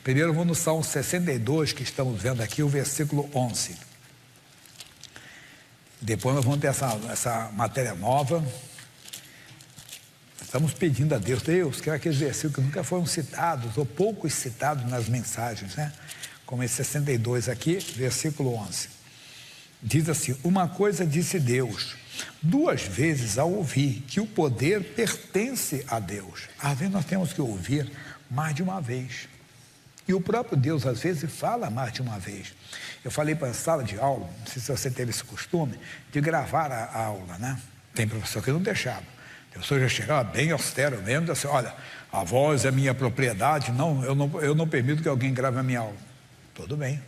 Primeiro vamos no Salmo 62, que estamos vendo aqui, o versículo 11. Depois nós vamos ter essa matéria nova. Estamos pedindo a Deus, que é aqueles versículos que nunca foram citados, ou poucos citados nas mensagens, né? Como esse 62 aqui, versículo 11. Diz assim: uma coisa disse Deus, 2 vezes ao ouvir, que o poder pertence a Deus. Às vezes nós temos que ouvir mais de uma vez. E o próprio Deus, às vezes, fala mais de uma vez. Eu falei para a sala de aula, não sei se você teve esse costume, de gravar a aula, né? Tem professor que não deixava. O professor já chegava bem austero mesmo, disse assim: olha, a voz é minha propriedade, eu não permito que alguém grave a minha aula. Tudo bem,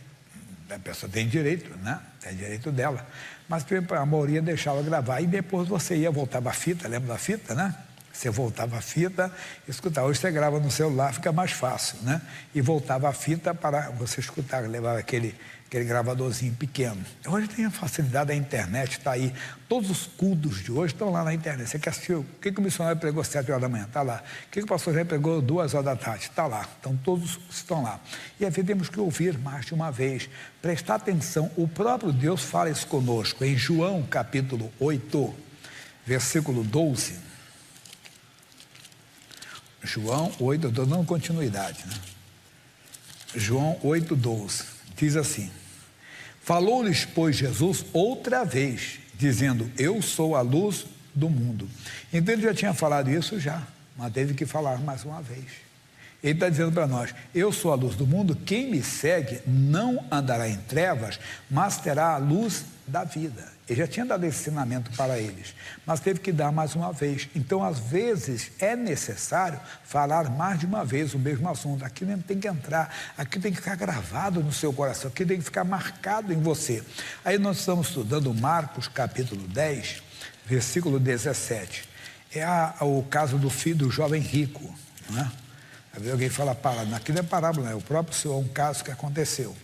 a pessoa tem direito, né? É direito dela. Mas a maioria deixava gravar, e depois você ia, voltava a fita, lembra da fita, né? Você voltava a fita, escutava. Hoje você grava no celular, fica mais fácil, né? E voltava a fita para você escutar, levava aquele gravadorzinho pequeno. Hoje tem a facilidade da internet, está aí. Todos os cultos de hoje estão lá na internet. Você quer assistir o que o missionário pregou às 7 horas da manhã? Está lá. O que o pastor já pregou 2 horas da tarde? Está lá. Então todos estão lá. E às vezes temos que ouvir mais de uma vez. Prestar atenção. O próprio Deus fala isso conosco. Em João capítulo 8, versículo 12. João 8, eu estou dando continuidade, né? João 8, 12, diz assim: falou-lhes, pois, Jesus outra vez, dizendo: eu sou a luz do mundo. Então ele já tinha falado isso já, mas teve que falar mais uma vez. Ele está dizendo para nós: eu sou a luz do mundo, quem me segue não andará em trevas, mas terá a luz da vida. Ele já tinha dado esse ensinamento para eles, mas teve que dar mais uma vez. Então, às vezes, é necessário falar mais de uma vez o mesmo assunto. Aqui mesmo tem que entrar, aqui tem que ficar gravado no seu coração, aqui tem que ficar marcado em você. Aí nós estamos estudando Marcos capítulo 10, versículo 17. É o caso do filho do jovem rico, né? Alguém fala parábola, aqui não é parábola, é o próprio Senhor, um caso que aconteceu.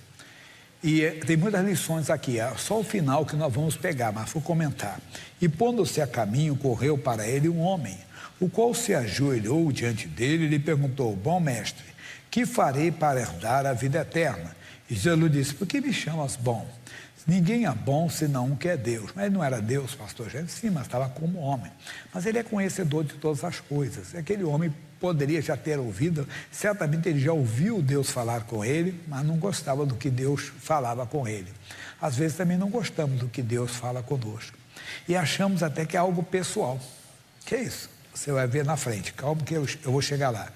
E tem muitas lições aqui, é só o final que nós vamos pegar, mas vou comentar. E pondo-se a caminho, correu para ele um homem, o qual se ajoelhou diante dele e lhe perguntou: bom mestre, que farei para herdar a vida eterna? E Jesus disse: por que me chamas bom? Ninguém é bom senão um que é Deus. Mas ele não era Deus, pastor Gênesis? Sim, mas estava como homem. Mas ele é conhecedor de todas as coisas. Aquele homem poderia já ter ouvido, certamente ele já ouviu Deus falar com ele, mas não gostava do que Deus falava com ele. Às vezes também não gostamos do que Deus fala conosco. E achamos até que é algo pessoal. Que é isso? Você vai ver na frente. Calma que eu vou chegar lá.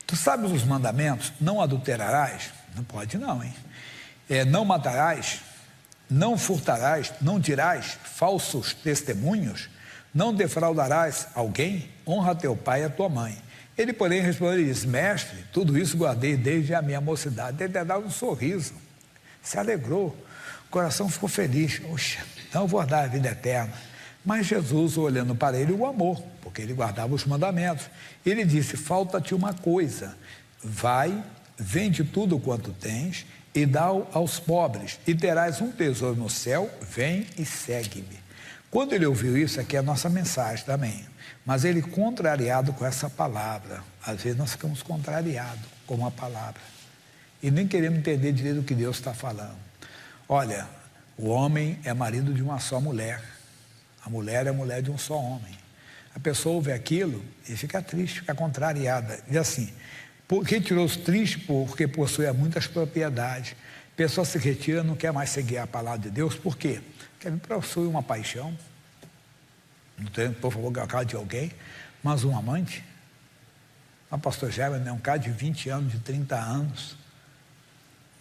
Tu sabes os mandamentos? Não adulterarás? Não pode não, hein? Não matarás? Não furtarás? Não dirás falsos testemunhos? Não defraudarás alguém? Honra teu pai e a tua mãe. Ele, porém, respondeu e disse: mestre, tudo isso guardei desde a minha mocidade. Ele deu um sorriso, se alegrou, o coração ficou feliz. Oxa, então eu vou dar a vida eterna. Mas Jesus, olhando para ele, o amou, porque ele guardava os mandamentos. Ele disse: falta-te uma coisa, vai, vende tudo quanto tens e dá aos pobres, e terás um tesouro no céu, vem e segue-me. Quando ele ouviu isso, aqui é a nossa mensagem também, mas ele contrariado com essa palavra. Às vezes nós ficamos contrariados com a palavra e nem queremos entender direito o que Deus está falando. Olha, o homem é marido de uma só mulher, a mulher é mulher de um só homem. A pessoa ouve aquilo e fica triste, fica contrariada. Diz assim: quem tirou-os triste? Porque possui muitas propriedades. A pessoa se retira, não quer mais seguir a palavra de Deus. Por quê? Porque ele possui uma paixão. Não tem, por favor, a casa de alguém, mas um amante. O pastor German é um cara de 20 anos, de 30 anos.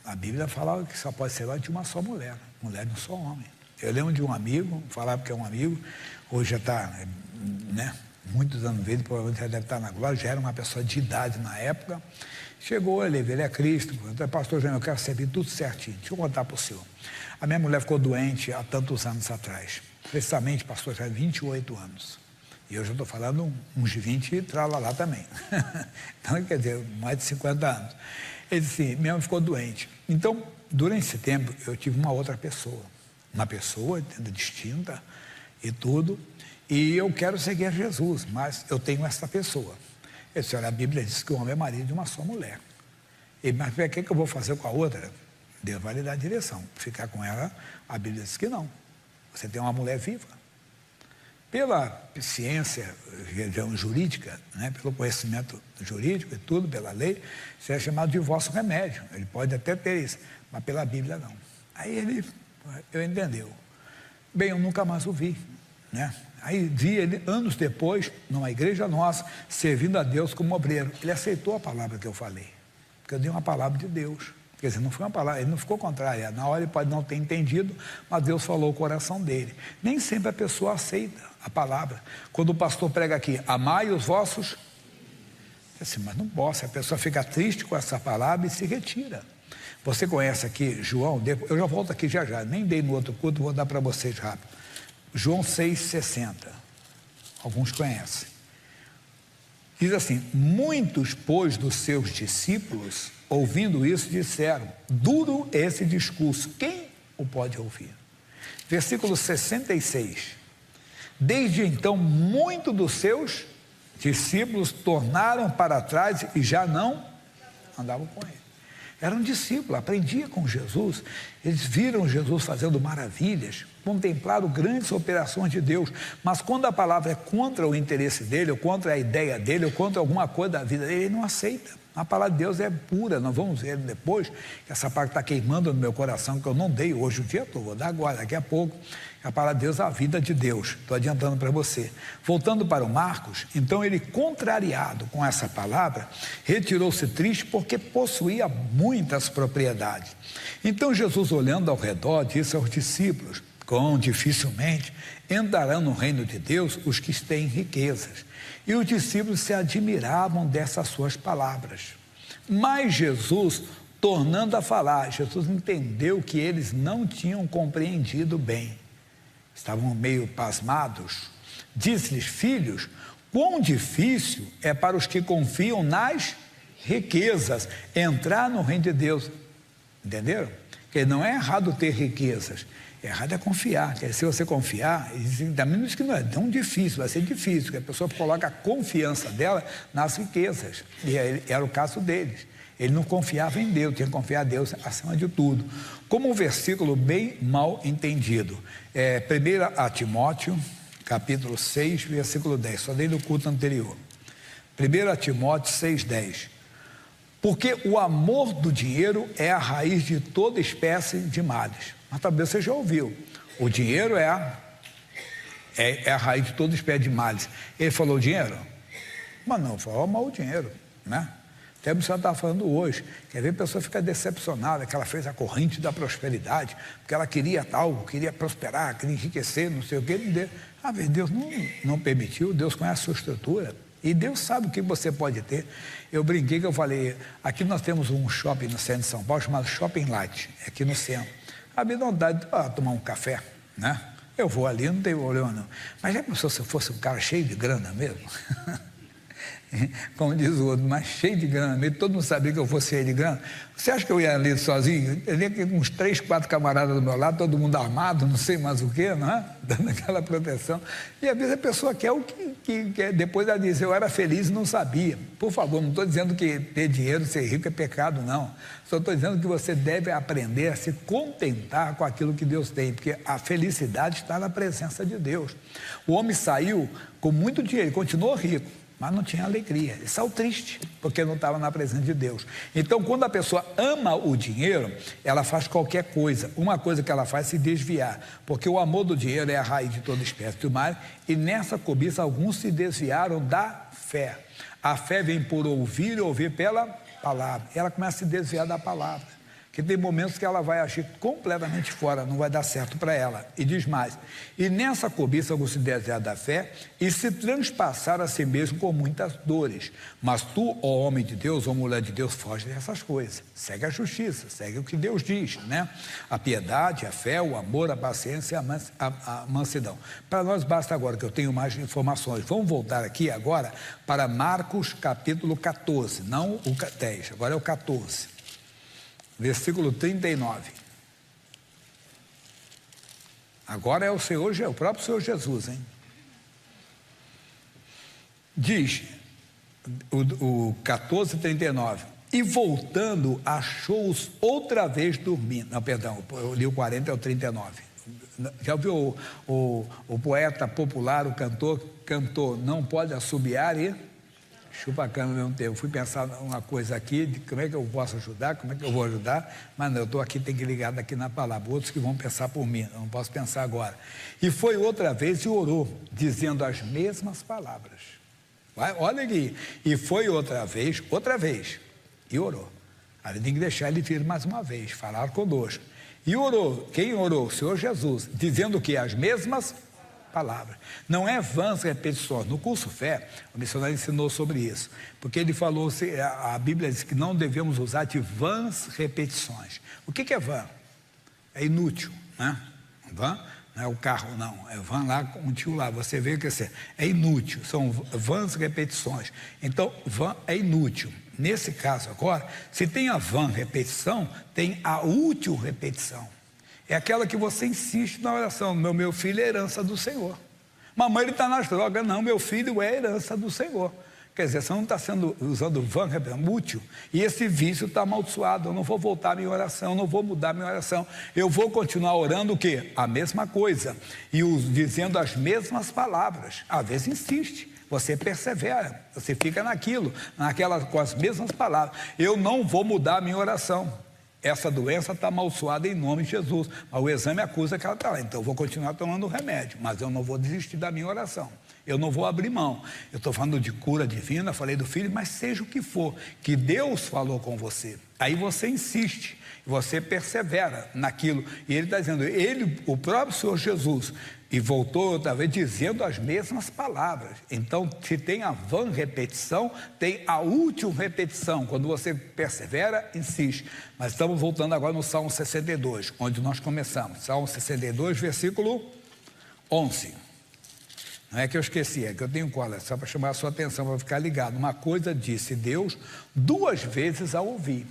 A Bíblia fala que só pode ser de uma só mulher, mulher de um só homem. Eu lembro de um amigo, falava que é um amigo, hoje já está, né, muitos anos dele, provavelmente já deve estar na glória, já era uma pessoa de idade na época. Chegou, ele veio a Cristo, então, pastor German, eu quero servir tudo certinho, deixa eu contar para o senhor. A minha mulher ficou doente há tantos anos atrás. Precisamente, pastor, já 28 anos. E eu já estou falando uns 20 e tralalá também. Então, quer dizer, mais de 50 anos. Ele disse assim: minha mãe ficou doente. Então, durante esse tempo, eu tive uma outra pessoa. Uma pessoa distinta e tudo. E eu quero seguir a Jesus, mas eu tenho essa pessoa. Ele disse: olha, a Bíblia diz que o homem é marido de uma só mulher. Mas o que eu vou fazer com a outra? Deus vai lhe dar a direção. Ficar com ela, a Bíblia diz que não. Você tem uma mulher viva. Pela ciência jurídica, né, pelo conhecimento jurídico e tudo, pela lei, isso é chamado de divórcio remédio. Ele pode até ter isso, mas pela Bíblia não. Aí eu entendeu. Bem, eu nunca mais o vi, né? Aí vi ele anos depois, numa igreja nossa, servindo a Deus como obreiro. Ele aceitou a palavra que eu falei, porque eu dei uma palavra de Deus. Quer dizer, não foi uma palavra, ele não ficou contrário. Na hora ele pode não ter entendido, mas Deus falou o coração dele. Nem sempre a pessoa aceita a palavra. Quando o pastor prega aqui, amai os vossos, assim, mas não posso, a pessoa fica triste com essa palavra e se retira. Você conhece aqui João, eu já volto aqui já, nem dei no outro culto, vou dar para vocês rápido. João 6,60, alguns conhecem. Diz assim, muitos, pois, dos seus discípulos, ouvindo isso, disseram, duro esse discurso, quem o pode ouvir? Versículo 66, desde então, muitos dos seus discípulos tornaram para trás e já não andavam com ele. Eram discípulos, aprendiam com Jesus, eles viram Jesus fazendo maravilhas, contemplaram grandes operações de Deus, mas quando a palavra é contra o interesse dele, ou contra a ideia dele, ou contra alguma coisa da vida dele, ele não aceita. A palavra de Deus é pura, nós vamos ver depois, que essa parte está queimando no meu coração, que eu não dei hoje o dia todo, vou dar agora, daqui a pouco. A palavra de Deus é a vida de Deus, estou adiantando para você. Voltando para o Marcos, então ele, contrariado com essa palavra, retirou-se triste porque possuía muitas propriedades. Então Jesus, olhando ao redor, disse aos discípulos, quão dificilmente entrarão no reino de Deus os que têm riquezas. E os discípulos se admiravam dessas suas palavras. Mas Jesus, tornando a falar, Jesus entendeu que eles não tinham compreendido bem. Estavam meio pasmados. Disse-lhes, filhos, quão difícil é para os que confiam nas riquezas entrar no reino de Deus. Entenderam? Porque não é errado ter riquezas. Errado é confiar, porque se você confiar, também diz que não é tão difícil, vai ser difícil, porque a pessoa coloca a confiança dela nas riquezas, e era o caso deles. Ele não confiava em Deus, tinha que confiar em Deus acima de tudo. Como um versículo bem mal entendido, 1 Timóteo, capítulo 6, versículo 10, só dei no culto anterior. 1 Timóteo 6, 10. Porque o amor do dinheiro é a raiz de toda espécie de males. Mas talvez você já ouviu, o dinheiro é a raiz de toda espécie de males. Ele falou dinheiro? Mas não, falou amar o dinheiro, né? Até o senhor está falando hoje, quer ver a pessoa fica decepcionada, que ela fez a corrente da prosperidade, porque ela queria tal, queria prosperar, queria enriquecer, não sei o que, Deus não permitiu, Deus conhece a sua estrutura, e Deus sabe o que você pode ter. Eu brinquei que eu falei, aqui nós temos um shopping no centro de São Paulo, chamado Shopping Light, aqui no centro. A me dá vontade de tomar um café, né? Eu vou ali, não tem problema não. Mas já pensou se eu fosse um cara cheio de grana mesmo? Como diz o outro, mas cheio de grana mesmo, todo mundo sabia que eu fosse cheio de grana. Você acha que eu ia ali sozinho? Eu ia com uns 3, 4 camaradas do meu lado, todo mundo armado, não sei mais o que, não é? Dando aquela proteção. E às vezes a pessoa quer o que quer. Depois ela diz, eu era feliz e não sabia. Por favor, não estou dizendo que ter dinheiro, ser rico é pecado, não. Só estou dizendo que você deve aprender a se contentar com aquilo que Deus tem, porque a felicidade está na presença de Deus. O homem saiu com muito dinheiro, continuou rico, mas não tinha alegria, ele saiu triste, porque não estava na presença de Deus. Então, quando a pessoa ama o dinheiro, ela faz qualquer coisa. Uma coisa que ela faz é se desviar, porque o amor do dinheiro é a raiz de toda espécie de mal, e nessa cobiça alguns se desviaram da fé. A fé vem por ouvir e ouvir pela palavra. Ela começa a se desviar da palavra, que tem momentos que ela vai agir completamente fora, não vai dar certo para ela. E diz mais, e nessa cobiça alguns se desviaram da fé e se transpassaram a si mesmo com muitas dores. Mas tu, ó homem de Deus, ó mulher de Deus, foge dessas coisas. Segue a justiça, segue o que Deus diz, né? A piedade, a fé, o amor, a paciência e a mansidão. Para nós basta agora que eu tenho mais informações. Vamos voltar aqui agora para Marcos capítulo 14, não o 10, agora é o 14. Versículo 39. Agora é o próprio Senhor Jesus, hein? Diz o 14:39. E voltando, achou-os outra vez dormindo. Não, perdão, eu li o 40 ao 39. Já ouviu o poeta popular, o cantor, cantou, não pode assobiar e chupa a cana ao mesmo tempo. Fui pensar uma coisa aqui, de como é que eu posso ajudar, como é que eu vou ajudar, mas não, eu estou aqui, tem que ligar aqui na palavra, outros que vão pensar por mim, eu não posso pensar agora. E foi outra vez e orou, dizendo as mesmas palavras. Olha aqui, e foi outra vez, e orou. Aí tem que deixar ele vir mais uma vez, falar conosco. E orou, quem orou? O Senhor Jesus, dizendo que as mesmas palavras. Não é vãs repetições. No curso Fé, o missionário ensinou sobre isso, porque ele falou, a Bíblia diz que não devemos usar de vãs repetições. O que é vã? É inútil, né? Vã não é o carro, não, é vã lá com um tio lá, você vê que é inútil, são vãs repetições. Então, vã é inútil. Nesse caso agora, se tem a vã repetição, tem a útil repetição. É aquela que você insiste na oração, meu filho é herança do Senhor. Mamãe, ele está nas drogas. Não, meu filho é herança do Senhor. Quer dizer, você não está usando vã, útil, e esse vício está amaldiçoado. Eu não vou voltar à minha oração, eu não vou mudar a minha oração. Eu vou continuar orando o quê? A mesma coisa. E dizendo as mesmas palavras. Às vezes insiste, você persevera, você fica com as mesmas palavras. Eu não vou mudar a minha oração. Essa doença está amaldiçoada em nome de Jesus. Mas o exame acusa que ela está lá. Então eu vou continuar tomando o remédio, mas eu não vou desistir da minha oração. Eu não vou abrir mão. Eu estou falando de cura divina, falei do filho, mas seja o que for, que Deus falou com você. Aí você insiste, você persevera naquilo. E ele está dizendo, o próprio Senhor Jesus, e voltou outra vez dizendo as mesmas palavras. Então, se tem a vã repetição, tem a útil repetição. Quando você persevera, insiste. Mas estamos voltando agora no Salmo 62, onde nós começamos. Salmo 62, versículo 11. Não é que eu esqueci, é que eu tenho cola, só para chamar a sua atenção, para ficar ligado. Uma coisa disse Deus 2 vezes ao ouvir.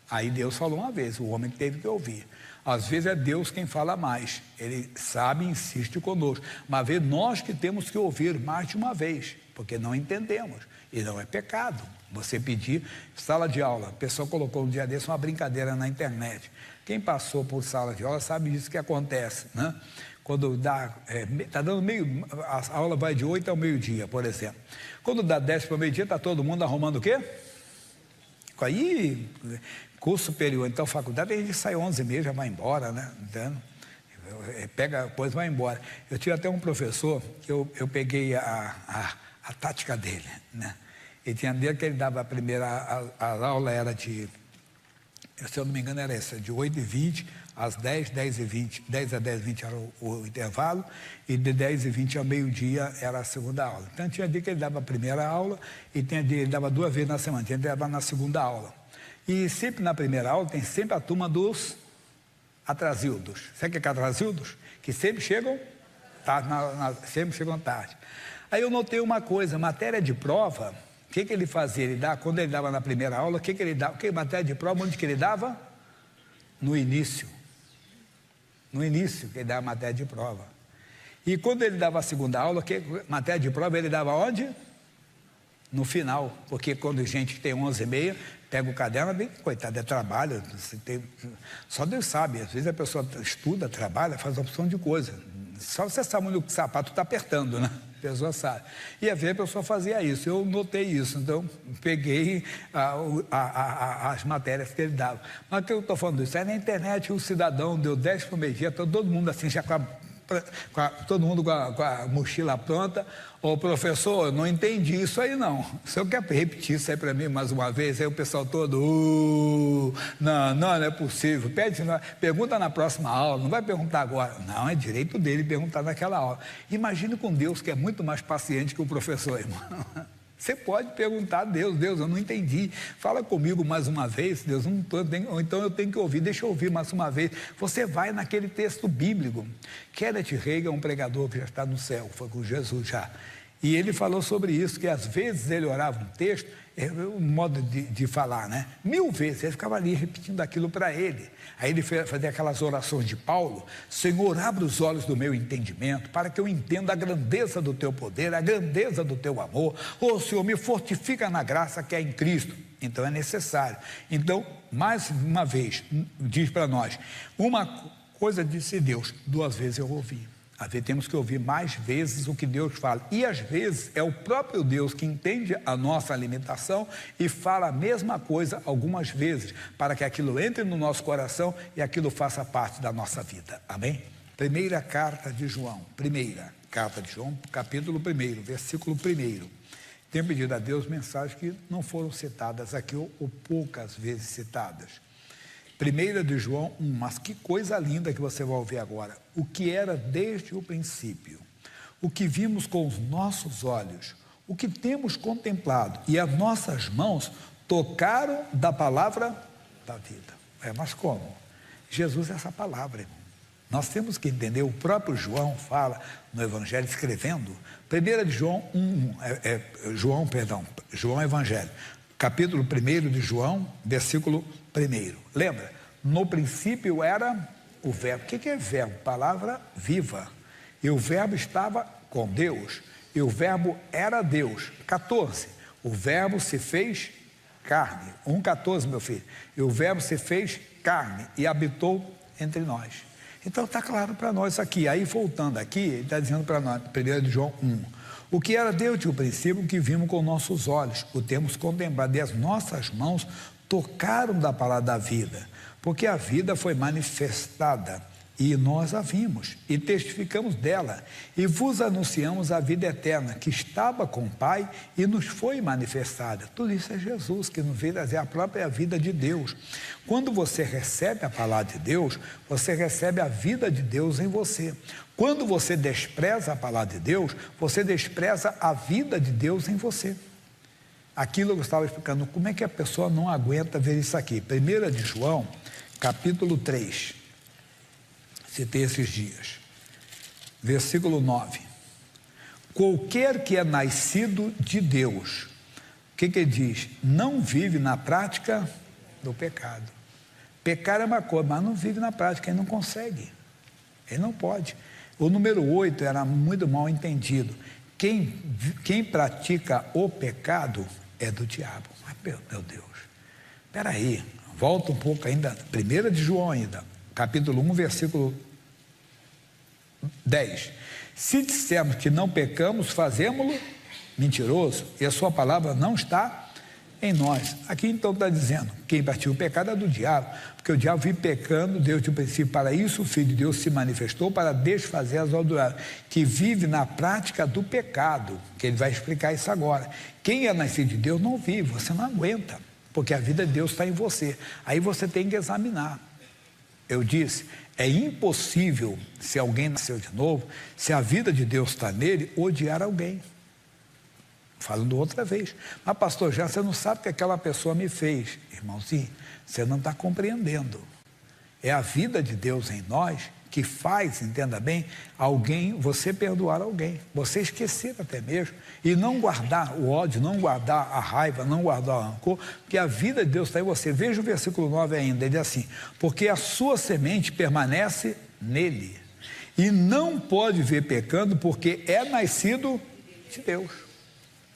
Aí Deus falou uma vez, o homem teve que ouvir. Às vezes é Deus quem fala mais, ele sabe e insiste conosco, mas às vezes nós que temos que ouvir mais de uma vez, porque não entendemos, e não é pecado. Você pedir, sala de aula, a pessoa colocou um dia desse uma brincadeira na internet. Quem passou por sala de aula sabe disso que acontece, né? Quando está dando meio, a aula vai de 8 ao meio-dia, por exemplo. Quando dá 10 para o meio-dia, está todo mundo arrumando o quê? Aí, curso superior, então faculdade, a gente sai 11h30, já vai embora, né? Então, pega, depois vai embora. Eu tive até um professor, que eu peguei a tática dele, né? E tinha dia que ele dava a primeira, a aula era de, se eu não me engano era essa, de 8h20 às 10, 10h20, 10 a 10h20 era o intervalo, e de 10h20 ao meio-dia era a segunda aula. Então tinha dia que ele dava a primeira aula, e tinha dia que ele dava 2 vezes na semana, tinha dia que ele dava na segunda aula. E sempre na primeira aula tem sempre a turma dos atrasildos. Sabe o que é atrasildos? Que sempre chegam tarde, sempre chegam tarde. Aí eu notei uma coisa, matéria de prova, o que ele fazia? Quando ele dava na primeira aula, o que ele dava? Matéria de prova, onde que ele dava? No início. No início que ele dava matéria de prova. E quando ele dava a segunda aula, matéria de prova ele dava onde? No final, porque quando a gente tem 11h30, pega o caderno, coitado, é trabalho, só Deus sabe, às vezes a pessoa estuda, trabalha, faz opção de coisa, só você sabe onde o sapato está apertando, né? A pessoa sabe. E às vezes a pessoa fazia isso, eu notei isso, então peguei as matérias que ele dava. Mas o que eu estou falando isso? Aí na internet o cidadão deu 10 para o meio-dia, todo mundo assim, já todo mundo com a mochila pronta. Ô professor, não entendi isso aí não. O senhor quer repetir isso aí para mim mais uma vez? Aí o pessoal todo, não é possível. Pergunta na próxima aula, não vai perguntar agora. Não, é direito dele perguntar naquela aula. Imagine com Deus, que é muito mais paciente que o professor, irmão. Você pode perguntar a Deus, eu não entendi, fala comigo mais uma vez, Deus, ou então eu tenho que ouvir, deixa eu ouvir mais uma vez. Você vai naquele texto bíblico. Kenneth Hagin é um pregador que já está no céu, foi com Jesus já, e ele falou sobre isso, que às vezes ele orava um texto, um modo de falar, né? 1000 vezes, ele ficava ali repetindo aquilo para ele. Aí ele fazia aquelas orações de Paulo: Senhor, abre os olhos do meu entendimento, para que eu entenda a grandeza do teu poder, a grandeza do teu amor. Ô Senhor, me fortifica na graça que é em Cristo. Então é necessário. Então, mais uma vez, diz para nós, uma coisa disse Deus, 2 vezes eu ouvi. Às vezes temos que ouvir mais vezes o que Deus fala. E às vezes é o próprio Deus que entende a nossa limitação e fala a mesma coisa algumas vezes, para que aquilo entre no nosso coração e aquilo faça parte da nossa vida. Amém? Primeira carta de João, capítulo 1, versículo 1. Tenho pedido a Deus mensagens que não foram citadas aqui ou poucas vezes citadas. 1 de João 1, mas que coisa linda que você vai ouvir agora. O que era desde o princípio, o que vimos com os nossos olhos, o que temos contemplado e as nossas mãos tocaram da palavra da vida. Mas como? Jesus é essa palavra, irmão. Nós temos que entender, o próprio João fala no Evangelho, escrevendo, 1 de João 1, João Evangelho, capítulo 1 de João, versículo 1. Lembra? No princípio era o verbo. O que é verbo? Palavra viva. E o verbo estava com Deus. E o verbo era Deus. 14. O verbo se fez carne. 1,14, meu filho. E o verbo se fez carne e habitou entre nós. Então está claro para nós aqui. Aí voltando aqui, ele está dizendo para nós, 1 de João 1. O que era desde o princípio, que vimos com nossos olhos, o temos contemplado, e as nossas mãos tocaram da palavra da vida, porque a vida foi manifestada, e nós a vimos, e testificamos dela, e vos anunciamos a vida eterna, que estava com o Pai, e nos foi manifestada. Tudo isso é Jesus, que nos veio trazer a própria vida de Deus. Quando você recebe a palavra de Deus, você recebe a vida de Deus em você. Quando você despreza a palavra de Deus, você despreza a vida de Deus em você. Aquilo que eu estava explicando, como é que a pessoa não aguenta ver isso aqui? 1 de João, capítulo 3, citei esses dias, versículo 9. Qualquer que é nascido de Deus, o que ele diz? Não vive na prática do pecado. Pecar é uma coisa, mas não vive na prática, ele não consegue, ele não pode. O número 8 era muito mal entendido. Quem pratica o pecado é do diabo. Meu Deus, espera aí, volta um pouco ainda, 1 de João ainda, capítulo 1, versículo 10. Se dissermos que não pecamos, fazemos-lo mentiroso, e a sua palavra não está em nós. Aqui então está dizendo, quem pratica o pecado é do diabo, porque o diabo vive pecando desde o princípio. Para isso o Filho de Deus se manifestou, para desfazer as obras do diabo, que vive na prática do pecado, que ele vai explicar isso agora. Quem é nascido de Deus não vive, você não aguenta, porque a vida de Deus está em você. Aí você tem que examinar. Eu disse, é impossível, se alguém nasceu de novo, se a vida de Deus está nele, odiar alguém. Falando outra vez, mas pastor, já você não sabe o que aquela pessoa me fez. Irmãozinho, você não está compreendendo. É a vida de Deus em nós que faz, entenda bem, você perdoar alguém, você esquecer até mesmo, e não guardar o ódio, não guardar a raiva, não guardar o rancor, porque a vida de Deus está em você. Veja o versículo 9 ainda, ele diz assim, porque a sua semente permanece nele, e não pode ver pecando, porque é nascido de Deus.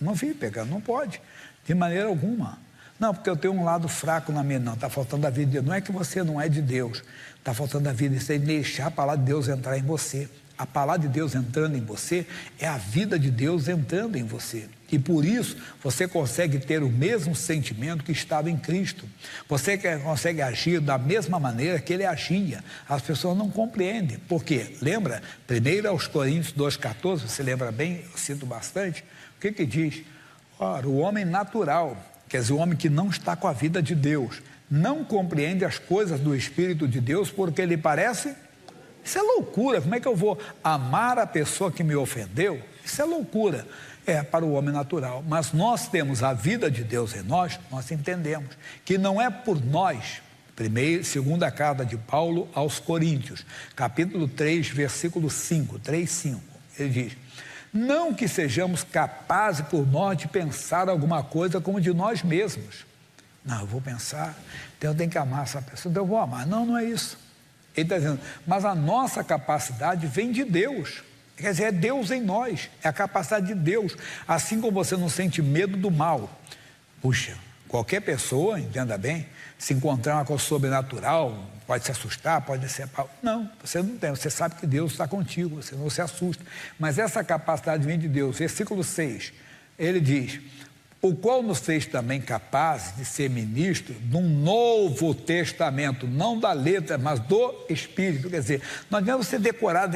Não vive pecando, não pode, de maneira alguma. Não, porque eu tenho um lado fraco na minha, não, está faltando a vida de Deus. Não é que você não é de Deus, está faltando a vida de Deus, deixar a palavra de Deus entrar em você. A palavra de Deus entrando em você é a vida de Deus entrando em você. E por isso você consegue ter o mesmo sentimento que estava em Cristo. Você consegue agir da mesma maneira que ele agia. As pessoas não compreendem. Por quê? Lembra? 1 aos Coríntios 2,14, você lembra bem? Eu cito bastante. O que diz? Ora, o homem natural, quer dizer, o homem que não está com a vida de Deus, não compreende as coisas do Espírito de Deus, porque lhe parece... Isso é loucura. Como é que eu vou amar a pessoa que me ofendeu? Isso é loucura. É para o homem natural. Mas nós temos a vida de Deus em nós, nós entendemos que não é por nós. Segunda carta de Paulo aos Coríntios, capítulo 3, versículo 5, 3:5. Ele diz, não que sejamos capazes por nós de pensar alguma coisa como de nós mesmos. Não, eu vou pensar, então eu tenho que amar essa pessoa, então eu vou amar. Não, não é isso. Ele está dizendo, mas a nossa capacidade vem de Deus. Quer dizer, é Deus em nós, é a capacidade de Deus. Assim como você não sente medo do mal. Puxa, Qualquer pessoa, entenda bem, se encontrar uma coisa sobrenatural, pode se assustar, pode ser... Não, você não tem, você sabe que Deus está contigo, você não se assusta. Mas essa capacidade vem de Deus. Versículo 6, ele diz: o qual nos fez também capazes de ser ministros de um novo testamento, não da letra, mas do Espírito. Quer dizer, não adianta você decorar,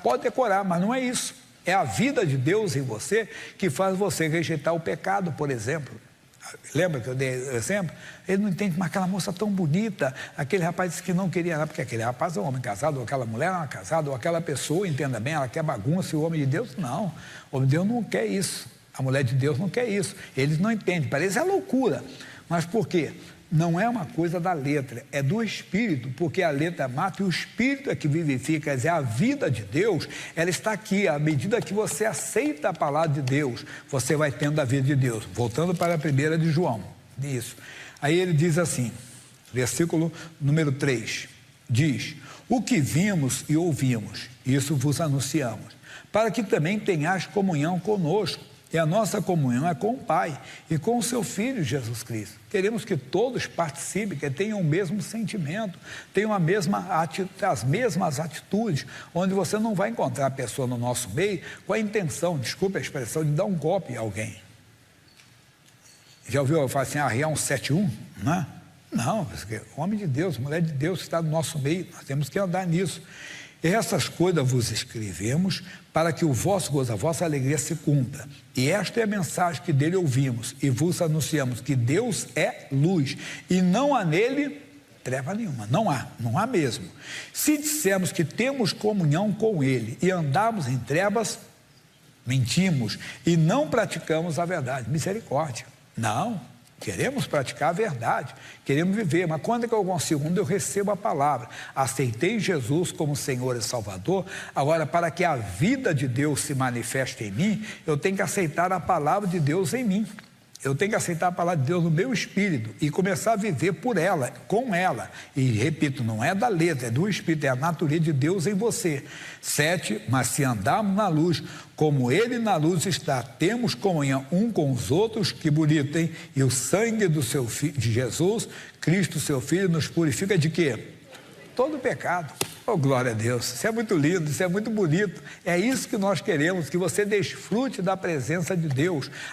pode decorar, mas não é isso. É a vida de Deus em você que faz você rejeitar o pecado, por exemplo. Lembra que eu dei o exemplo? Ele não entende, mas aquela moça tão bonita, aquele rapaz disse que não queria nada, porque aquele rapaz é um homem casado, ou aquela mulher é uma casada, ou aquela pessoa, entenda bem, ela quer bagunça, e o homem de Deus, não. O homem de Deus não quer isso. A mulher de Deus não quer isso. Eles não entendem, parece loucura. Mas por quê? Não é uma coisa da letra, é do Espírito, porque a letra mata e o Espírito é que vivifica. Quer dizer, a vida de Deus, ela está aqui. À medida que você aceita a palavra de Deus, você vai tendo a vida de Deus. Voltando para a 1 de João, isso. Aí ele diz assim, versículo número 3, diz: o que vimos e ouvimos, isso vos anunciamos, para que também tenhais comunhão conosco. E a nossa comunhão é com o Pai e com o seu Filho Jesus Cristo. Queremos que todos participem, que tenham o mesmo sentimento, tenham as mesmas atitudes, onde você não vai encontrar a pessoa no nosso meio com a intenção, desculpe a expressão, de dar um golpe a alguém. Já ouviu eu falar assim, arriar um 7-1? Não, não, porque homem de Deus, mulher de Deus está no nosso meio, nós temos que andar nisso. Essas coisas vos escrevemos para que o vosso gozo, a vossa alegria se cumpra. E esta é a mensagem que dele ouvimos e vos anunciamos, que Deus é luz e não há nele treva nenhuma, não há mesmo. Se dissermos que temos comunhão com ele e andamos em trevas, mentimos e não praticamos a verdade. Misericórdia, não. Queremos praticar a verdade, queremos viver, mas quando é que eu consigo? Quando eu recebo a palavra, aceitei Jesus como Senhor e Salvador, agora para que a vida de Deus se manifeste em mim, eu tenho que aceitar a palavra de Deus em mim. Eu tenho que aceitar a palavra de Deus no meu espírito e começar a viver por ela, com ela. E repito, não é da letra, é do espírito, é a natureza de Deus em você. 7, mas se andarmos na luz, como ele na luz está, temos comunhão um com os outros, que bonito, hein? E o sangue do seu filho, de Jesus, Cristo, seu Filho, nos purifica de quê? Todo pecado. Oh, glória a Deus, isso é muito lindo, isso é muito bonito. É isso que nós queremos, que você desfrute da presença de Deus.